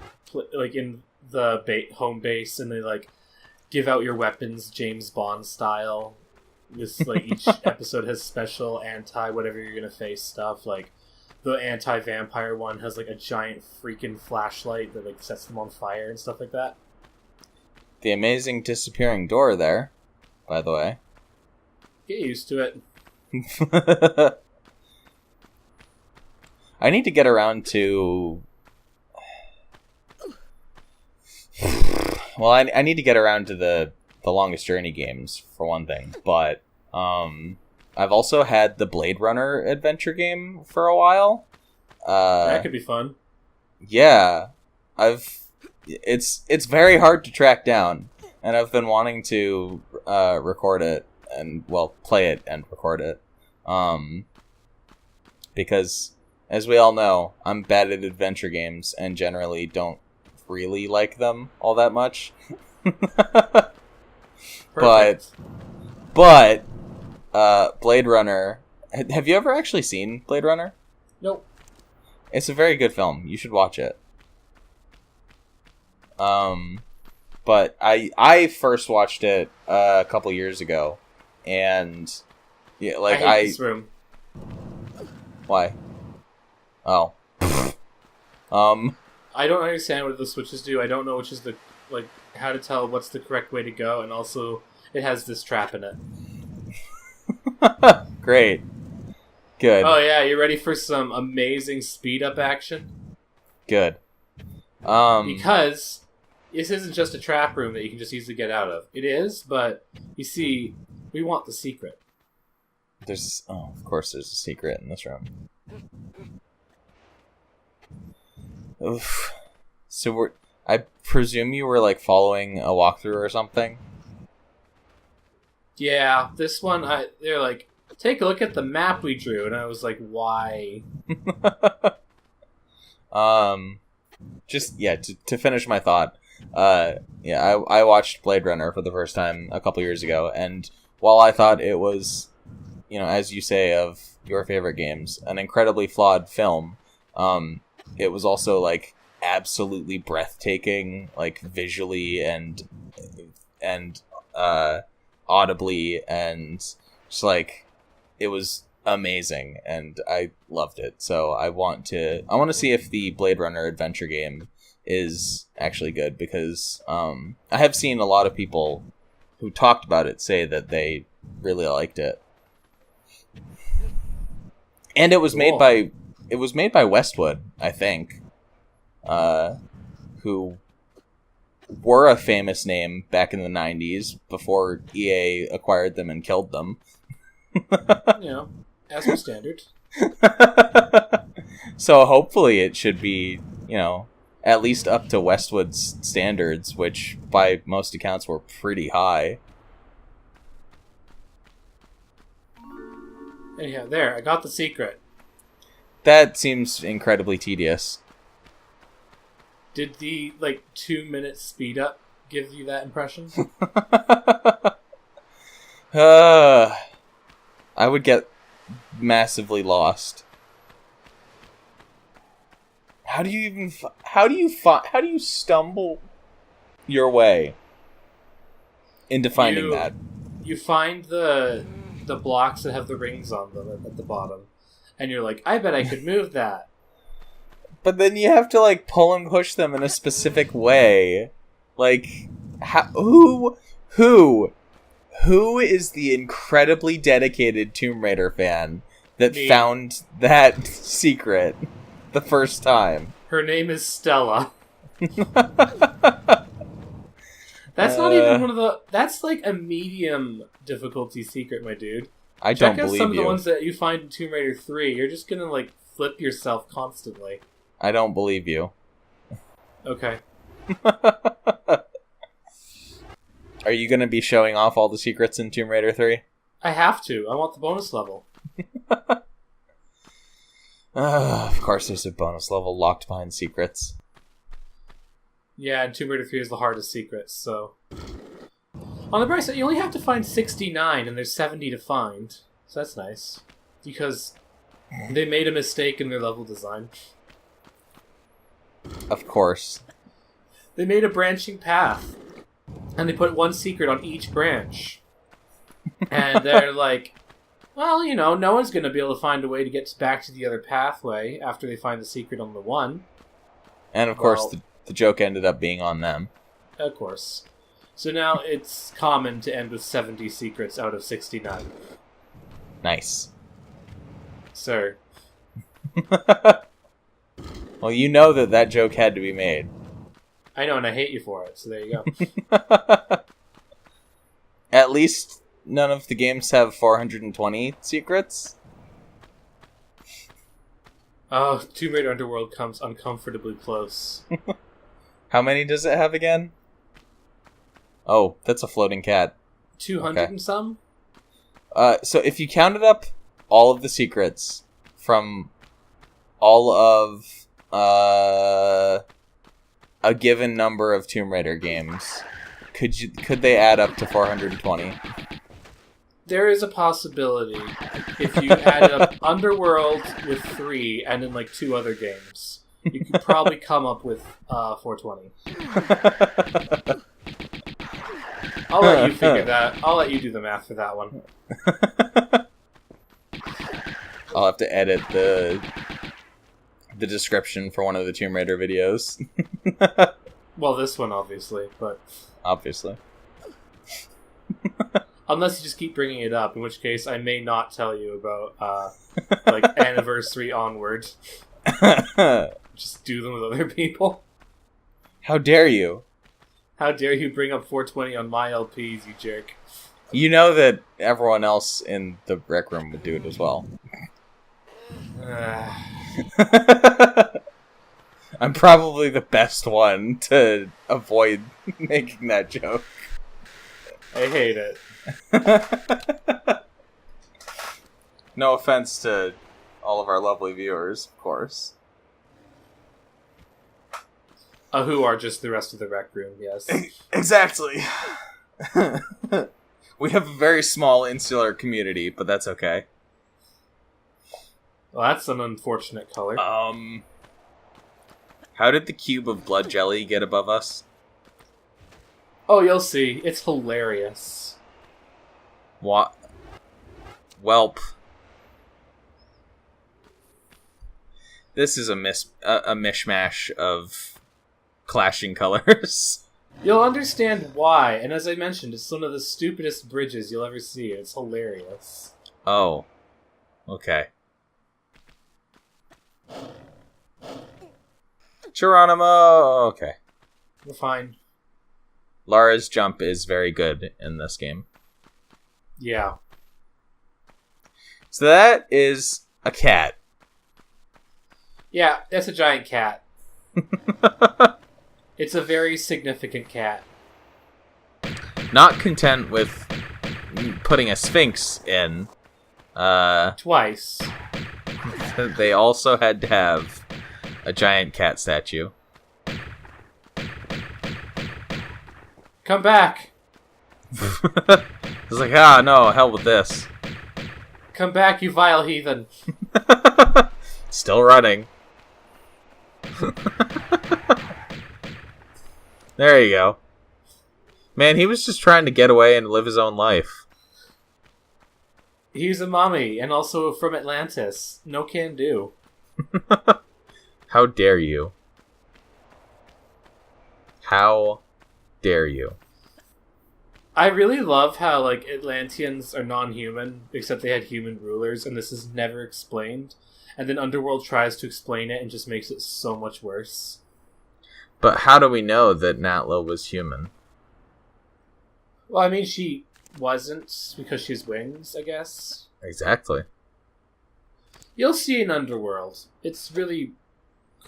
[SPEAKER 3] home base, and they like give out your weapons James Bond style. This like each episode has special anti whatever you're gonna face stuff. Like the anti-vampire one has like a giant freaking flashlight that like sets them on fire and stuff like that.
[SPEAKER 1] The amazing disappearing door there, by the way.
[SPEAKER 3] Get used to it.
[SPEAKER 1] I need to get around to... Well, I need to get around to the Longest Journey games, for one thing. But I've also had the Blade Runner adventure game for a while.
[SPEAKER 3] That could be fun.
[SPEAKER 1] Yeah. It's very hard to track down, and I've been wanting to record it and play it and record it, because as we all know, I'm bad at adventure games and generally don't really like them all that much.
[SPEAKER 3] Perfect.
[SPEAKER 1] but Blade Runner. Have you ever actually seen Blade Runner?
[SPEAKER 3] Nope.
[SPEAKER 1] It's a very good film. You should watch it. But I first watched it a couple years ago, and yeah, like
[SPEAKER 3] I hate this room.
[SPEAKER 1] Why? Oh.
[SPEAKER 3] I don't understand what the switches do. I don't know which is how to tell what's the correct way to go, and also it has this trap in it.
[SPEAKER 1] Great. Good.
[SPEAKER 3] Oh yeah, you ready for some amazing speed up action?
[SPEAKER 1] Good.
[SPEAKER 3] Because this isn't just a trap room that you can just easily get out of. It is, but you see, we want the secret.
[SPEAKER 1] Of course there's a secret in this room. Oof. So I presume you were like following a walkthrough or something?
[SPEAKER 3] Yeah, this one, they're like, take a look at the map we drew, and I was like, why?
[SPEAKER 1] To finish my thought, I watched Blade Runner for the first time a couple years ago, and while I thought it was, as you say, of your favorite games, an incredibly flawed film, it was also like absolutely breathtaking, like visually and audibly, and just like it was amazing, and I loved it. So I want to see if the Blade Runner adventure game is actually good, because I have seen a lot of people who talked about it say that they really liked it. And it was made by Westwood, I think, who were a famous name back in the 90s before EA acquired them and killed them.
[SPEAKER 3] As per standard.
[SPEAKER 1] So hopefully it should be, at least up to Westwood's standards, which by most accounts were pretty high.
[SPEAKER 3] Anyhow, there, I got the secret.
[SPEAKER 1] That seems incredibly tedious.
[SPEAKER 3] Did the 2-minute speed up give you that impression?
[SPEAKER 1] I would get massively lost. How do you stumble your way into finding that?
[SPEAKER 3] You find the blocks that have the rings on them at the bottom, and you're like, I bet I could move that.
[SPEAKER 1] But then you have to pull and push them in a specific way. Who is the incredibly dedicated Tomb Raider fan that found that secret the first time?
[SPEAKER 3] Her name is Stella. That's not even one of the... That's a medium difficulty secret, my dude.
[SPEAKER 1] I don't believe you.
[SPEAKER 3] Check out some of the ones that you find in Tomb Raider 3. You're just gonna, flip yourself constantly.
[SPEAKER 1] I don't believe you.
[SPEAKER 3] Okay.
[SPEAKER 1] Are you gonna be showing off all the secrets in Tomb Raider 3?
[SPEAKER 3] I have to. I want the bonus level.
[SPEAKER 1] Of course there's a bonus level locked behind secrets.
[SPEAKER 3] Yeah, and Tomb Raider 3 is the hardest secret, so... On the bright side, you only have to find 69, and there's 70 to find. So that's nice. Because they made a mistake in their level design.
[SPEAKER 1] Of course.
[SPEAKER 3] They made a branching path. And they put one secret on each branch. And they're like, well, no one's going to be able to find a way to get back to the other pathway after they find the secret on the one.
[SPEAKER 1] And of course, the joke ended up being on them.
[SPEAKER 3] Of course. So now it's common to end with 70 secrets out of 69.
[SPEAKER 1] Nice.
[SPEAKER 3] Sir.
[SPEAKER 1] Well, you know that joke had to be made.
[SPEAKER 3] I know, and I hate you for it, so there you go.
[SPEAKER 1] At least none of the games have 420 secrets.
[SPEAKER 3] Oh, Tomb Raider Underworld comes uncomfortably close.
[SPEAKER 1] How many does it have again? Oh, that's a floating cat.
[SPEAKER 3] 200 and some?
[SPEAKER 1] So if you counted up all of the secrets from all of a given number of Tomb Raider games, could they add up to 420?
[SPEAKER 3] There is a possibility if you added up Underworld with 3 and then 2 other games. You could probably come up with 420. I'll let you figure that. I'll let you do the math for that one.
[SPEAKER 1] I'll have to edit the description for one of the Tomb Raider videos.
[SPEAKER 3] Well, this one, obviously, but...
[SPEAKER 1] Obviously.
[SPEAKER 3] Unless you just keep bringing it up, in which case I may not tell you about, anniversary onward. Just do them with other people.
[SPEAKER 1] How dare you?
[SPEAKER 3] How dare you bring up 420 on my LPs, you jerk.
[SPEAKER 1] You know that everyone else in the rec room would do it as well. I'm probably the best one to avoid making that joke.
[SPEAKER 3] I hate it.
[SPEAKER 1] No offense to all of our lovely viewers, of course.
[SPEAKER 3] Who are just the rest of the rec room, yes.
[SPEAKER 1] Exactly. We have a very small insular community, but that's okay.
[SPEAKER 3] Well, that's an unfortunate color.
[SPEAKER 1] How did the cube of blood jelly get above us?
[SPEAKER 3] Oh, you'll see. It's hilarious.
[SPEAKER 1] What? Welp. This is a mishmash of clashing colors.
[SPEAKER 3] You'll understand why, and as I mentioned, it's one of the stupidest bridges you'll ever see. It's hilarious.
[SPEAKER 1] Oh. Okay. Geronimo! Okay.
[SPEAKER 3] We're fine.
[SPEAKER 1] Lara's jump is very good in this game.
[SPEAKER 3] Yeah.
[SPEAKER 1] So that is a cat.
[SPEAKER 3] Yeah, that's a giant cat. It's a very significant cat.
[SPEAKER 1] Not content with putting a sphinx in,
[SPEAKER 3] Twice.
[SPEAKER 1] they also had to have a giant cat statue.
[SPEAKER 3] Come back!
[SPEAKER 1] It's like, no, hell with this.
[SPEAKER 3] Come back, you vile heathen!
[SPEAKER 1] Still running. There you go. Man, he was just trying to get away and live his own life.
[SPEAKER 3] He's a mummy, and also from Atlantis. No can do.
[SPEAKER 1] How dare you? How dare you?
[SPEAKER 3] I really love how, like, Atlanteans are non-human, except they had human rulers, and this is never explained. And then Underworld tries to explain it and just makes it so much worse.
[SPEAKER 1] But how do we know that Natla was human?
[SPEAKER 3] Well, I mean, she wasn't, because she has wings, I guess.
[SPEAKER 1] Exactly.
[SPEAKER 3] You'll see in Underworld. It's really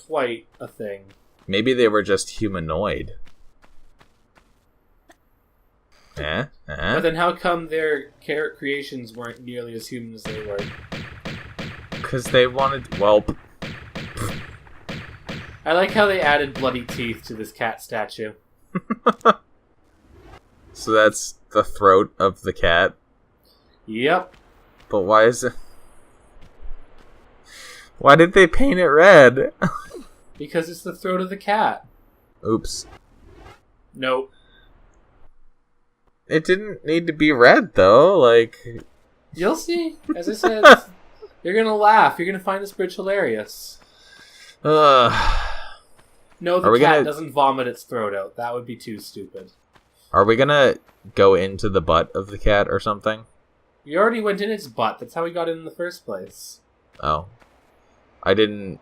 [SPEAKER 3] quite a thing.
[SPEAKER 1] Maybe they were just humanoid.
[SPEAKER 3] But then how come their carrot creations weren't nearly as human as they were?
[SPEAKER 1] Because they wanted... Well...
[SPEAKER 3] I like how they added bloody teeth to this cat statue.
[SPEAKER 1] So that's the throat of the cat?
[SPEAKER 3] Yep.
[SPEAKER 1] But why is it... Why did they paint it red?
[SPEAKER 3] Because it's the throat of the cat.
[SPEAKER 1] Oops.
[SPEAKER 3] Nope.
[SPEAKER 1] It didn't need to be red, though. Like...
[SPEAKER 3] You'll see. As I said, you're gonna laugh. You're gonna find this bridge hilarious. No, the cat doesn't vomit its throat out. That would be too stupid.
[SPEAKER 1] Are we gonna go into the butt of the cat or something?
[SPEAKER 3] You already went in its butt. That's how we got in the first place.
[SPEAKER 1] Oh. I didn't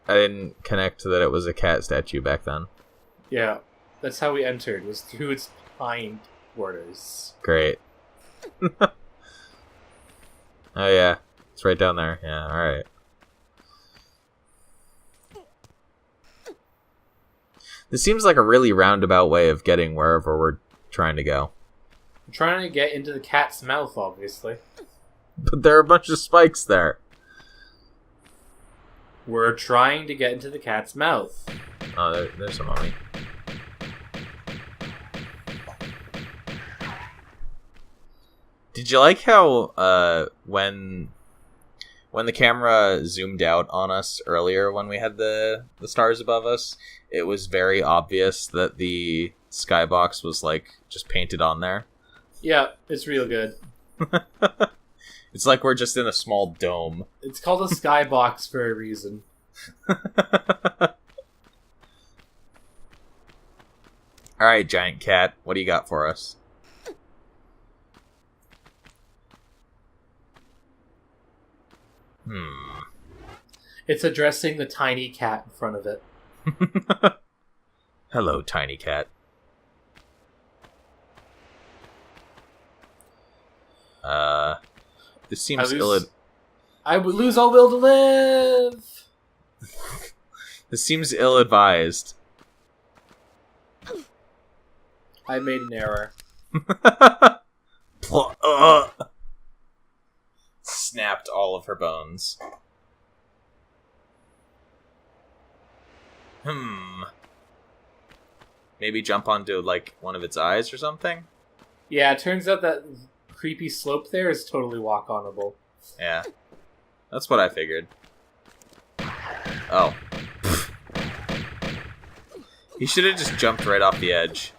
[SPEAKER 1] connect that it was a cat statue back then.
[SPEAKER 3] Yeah. That's how we entered, was through its hind quarters.
[SPEAKER 1] Great. Oh yeah. It's right down there. Yeah, alright. This seems like a really roundabout way of getting wherever we're trying to go.
[SPEAKER 3] I'm trying to get into the cat's mouth, obviously.
[SPEAKER 1] But there are a bunch of spikes there.
[SPEAKER 3] We're trying to get into the cat's mouth.
[SPEAKER 1] Oh, there's a mummy. Did you like how when the camera zoomed out on us earlier when we had the stars above us, it was very obvious that the skybox was like just painted on there?
[SPEAKER 3] Yeah, it's real good.
[SPEAKER 1] It's like we're just in a small dome.
[SPEAKER 3] It's called a skybox for a reason.
[SPEAKER 1] Alright, giant cat, what do you got for us?
[SPEAKER 3] It's addressing the tiny cat in front of it.
[SPEAKER 1] Hello, tiny cat. This seems
[SPEAKER 3] I would lose all will to live!
[SPEAKER 1] This seems ill-advised.
[SPEAKER 3] I made an error.
[SPEAKER 1] Snapped all of her bones. Maybe jump onto, like, one of its eyes or something?
[SPEAKER 3] Yeah, it turns out that creepy slope there is totally walk-onable.
[SPEAKER 1] Yeah. That's what I figured. Oh. He should have just jumped right off the edge.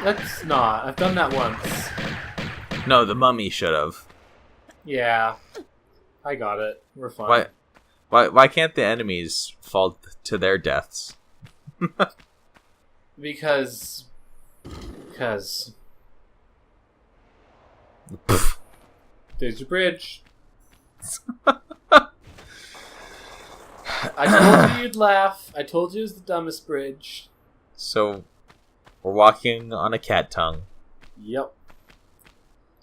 [SPEAKER 3] Let's not. I've done that once.
[SPEAKER 1] No, the mummy should have.
[SPEAKER 3] Yeah. I got it. We're fine.
[SPEAKER 1] Why can't the enemies fall to their deaths?
[SPEAKER 3] Because there's your bridge. I told you you'd laugh. I told you it was the dumbest bridge.
[SPEAKER 1] So, we're walking on a cat tongue.
[SPEAKER 3] Yep.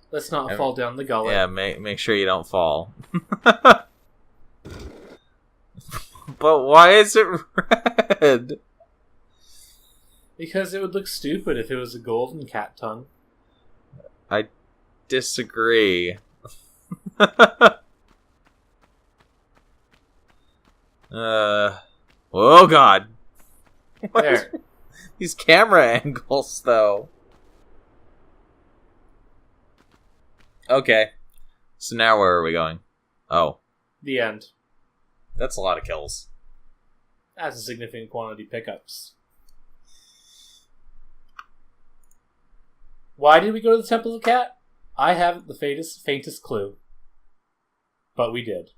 [SPEAKER 3] Let's not fall down the gullet.
[SPEAKER 1] Yeah, make sure you don't fall. But why is it red?
[SPEAKER 3] Because it would look stupid if it was a golden cat tongue.
[SPEAKER 1] I disagree. Oh god. What is
[SPEAKER 3] There.
[SPEAKER 1] these camera angles, though? Okay. So now where are we going? Oh.
[SPEAKER 3] The end.
[SPEAKER 1] That's a lot of kills.
[SPEAKER 3] That's a significant quantity pickups. Why did we go to the Temple of the Cat? I haven't the faintest clue. But we did.